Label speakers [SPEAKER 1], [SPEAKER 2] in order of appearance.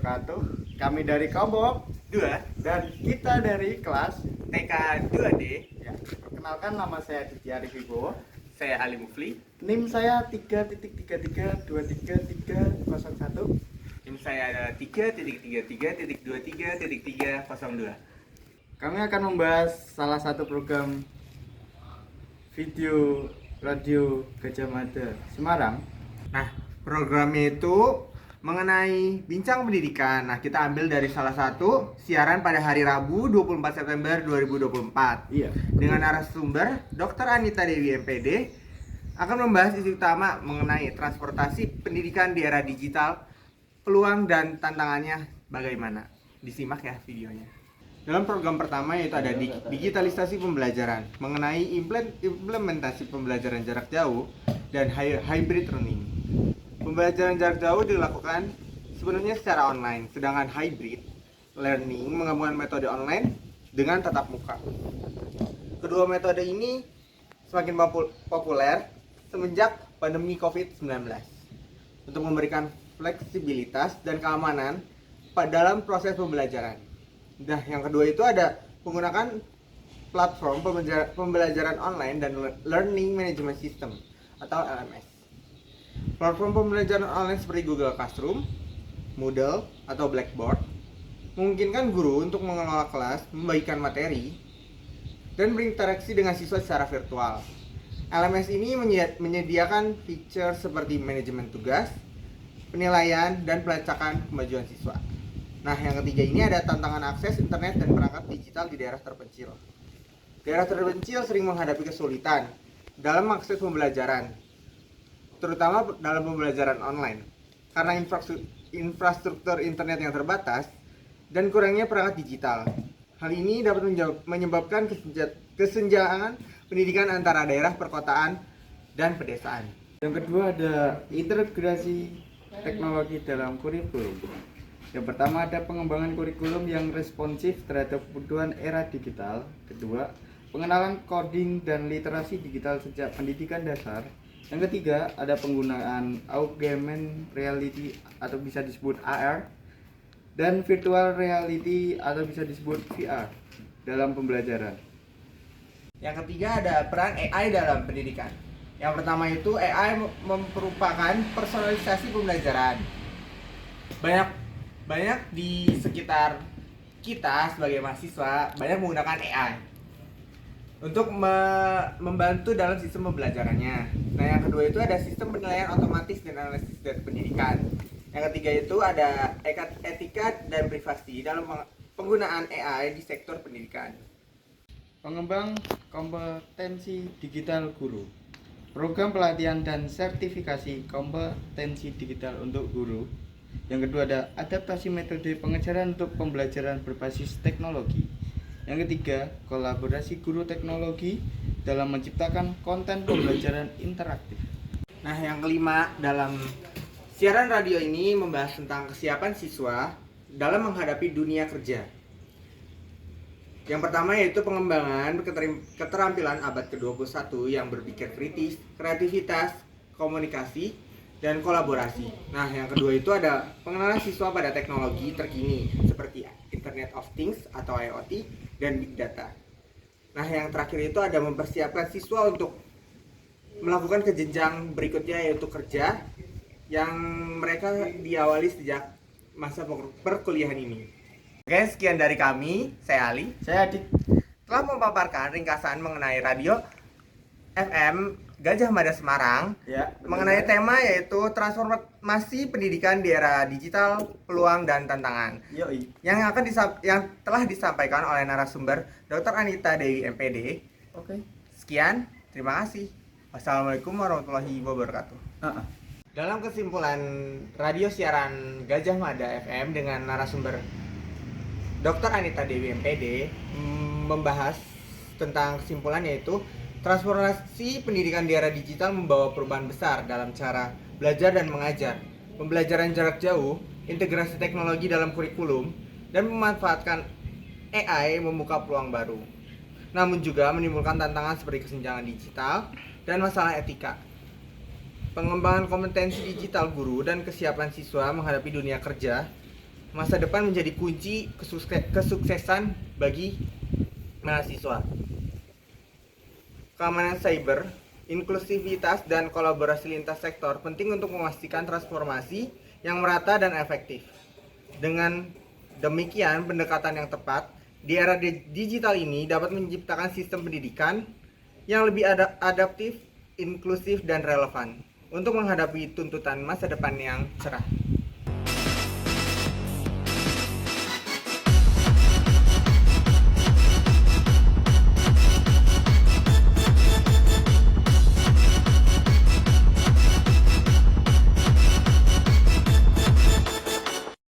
[SPEAKER 1] wabarakatuh. Kami dari Kelompok
[SPEAKER 2] 2
[SPEAKER 1] dan kita dari kelas
[SPEAKER 2] TK 2D.
[SPEAKER 1] ya. Perkenalkan, nama saya Ditya Arif Wibowo.
[SPEAKER 2] Saya Ali Mufli.
[SPEAKER 1] NIM saya 3.3323301.
[SPEAKER 2] Tim saya adalah 3.33.23.302.
[SPEAKER 1] Kami akan membahas salah satu program video radio Gajah Mada Semarang.
[SPEAKER 2] Nah, programnya itu mengenai bincang pendidikan. Nah, kita ambil dari salah satu siaran pada hari Rabu 24 September 2024.
[SPEAKER 1] Iya.
[SPEAKER 2] Dengan narasumber Dr. Anita Dewi MPD akan membahas isu utama mengenai transportasi pendidikan di era digital, peluang dan tantangannya bagaimana. Disimak ya videonya. Dalam program pertama yaitu ada digitalisasi pembelajaran mengenai implementasi pembelajaran jarak jauh dan hybrid learning. Pembelajaran jarak jauh dilakukan sebenarnya secara online, sedangkan hybrid learning menggabungkan metode online dengan tatap muka. Kedua metode ini semakin populer semenjak pandemi COVID-19 untuk memberikan fleksibilitas dan keamanan dalam proses pembelajaran. Nah, yang kedua itu ada menggunakan platform pembelajaran online dan Learning Management System atau LMS. Platform pembelajaran online seperti Google Classroom, Moodle, atau Blackboard memungkinkan guru untuk mengelola kelas, membagikan materi, dan berinteraksi dengan siswa secara virtual. LMS ini menyediakan fitur seperti manajemen tugas, penilaian, dan pelacakan kemajuan siswa. Nah, yang ketiga ini ada tantangan akses internet dan perangkat digital di daerah terpencil. Daerah terpencil sering menghadapi kesulitan dalam akses pembelajaran, terutama dalam pembelajaran online, karena infrastruktur internet yang terbatas dan kurangnya perangkat digital. Hal ini dapat menyebabkan kesenjangan pendidikan antara daerah perkotaan dan pedesaan.
[SPEAKER 1] Yang kedua ada integrasi teknologi dalam kurikulum. Yang pertama ada pengembangan kurikulum yang responsif terhadap kebutuhan era digital. Kedua, pengenalan coding dan literasi digital sejak pendidikan dasar. Yang ketiga, ada penggunaan augmented reality atau bisa disebut AR dan virtual reality atau bisa disebut VR dalam pembelajaran.
[SPEAKER 2] Yang ketiga ada peran AI dalam pendidikan. Yang pertama itu AI merupakan personalisasi pembelajaran. Banyak di sekitar kita sebagai mahasiswa banyak menggunakan AI untuk membantu dalam sistem pembelajarannya. Nah, yang kedua itu ada sistem penilaian otomatis dan analisis dari pendidikan. Yang ketiga itu ada etika dan privasi dalam penggunaan AI di sektor pendidikan.
[SPEAKER 1] Pengembang kompetensi digital guru. Program pelatihan dan sertifikasi kompetensi digital untuk guru. Yang kedua ada adaptasi metode pengajaran untuk pembelajaran berbasis teknologi. Yang ketiga, kolaborasi guru teknologi dalam menciptakan konten pembelajaran interaktif.
[SPEAKER 2] Nah, yang kelima dalam siaran radio ini membahas tentang kesiapan siswa dalam menghadapi dunia kerja. Yang pertama yaitu pengembangan keterampilan abad ke-21 yang berpikir kritis, kreativitas, komunikasi, dan kolaborasi. Nah, yang kedua itu ada pengenalan siswa pada teknologi terkini seperti Internet of Things atau IoT dan Big Data. Nah, yang terakhir itu ada mempersiapkan siswa untuk melakukan ke jenjang berikutnya yaitu kerja yang mereka diawali sejak masa perkuliahan ini. Oke, sekian dari kami. Saya Ali.
[SPEAKER 1] Saya Adit.
[SPEAKER 2] Telah memaparkan ringkasan mengenai radio FM Gajah Mada Semarang mengenai tema yaitu transformasi pendidikan di era digital, peluang dan tantangan. Yang telah disampaikan oleh narasumber Dr. Anita Dewi MPD.
[SPEAKER 1] Oke.
[SPEAKER 2] Sekian, terima kasih. Wassalamualaikum warahmatullahi wabarakatuh. Dalam kesimpulan radio siaran Gajah Mada FM dengan narasumber Dr. Anita Dewi MPD membahas tentang kesimpulan yaitu transformasi pendidikan di era digital membawa perubahan besar dalam cara belajar dan mengajar, pembelajaran jarak jauh, integrasi teknologi dalam kurikulum, dan memanfaatkan AI membuka peluang baru. Namun juga menimbulkan tantangan seperti kesenjangan digital dan masalah etika. Pengembangan kompetensi digital guru dan kesiapan siswa menghadapi dunia kerja masa depan menjadi kunci kesuksesan bagi mahasiswa. Keamanan cyber, inklusivitas, dan kolaborasi lintas sektor penting untuk memastikan transformasi yang merata dan efektif. Dengan demikian, pendekatan yang tepat di era digital ini dapat menciptakan sistem pendidikan yang lebih adaptif, inklusif, dan relevan untuk menghadapi tuntutan masa depan yang cerah.